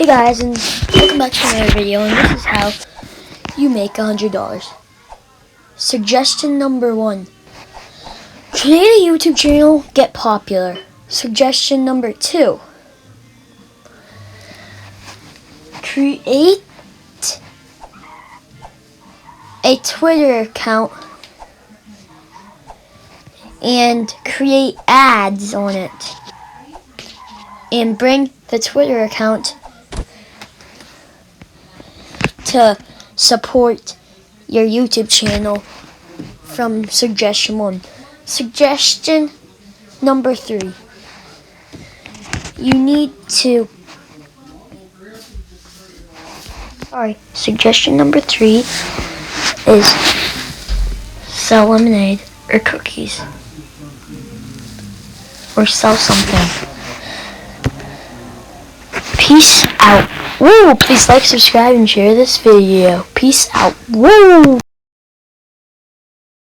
Hey guys, and welcome back to another video, and this is how you make $100. Suggestion number 1. Create a YouTube channel, get popular. Suggestion number 2. Create a Twitter account and create ads on it. And bring the Twitter account to support your YouTube channel from suggestion 1. Suggestion number 3. You need to... Suggestion number 3 is sell lemonade or cookies. Or sell something. Peace out. Woo! Please like, subscribe, and share this video. Peace out. Woo!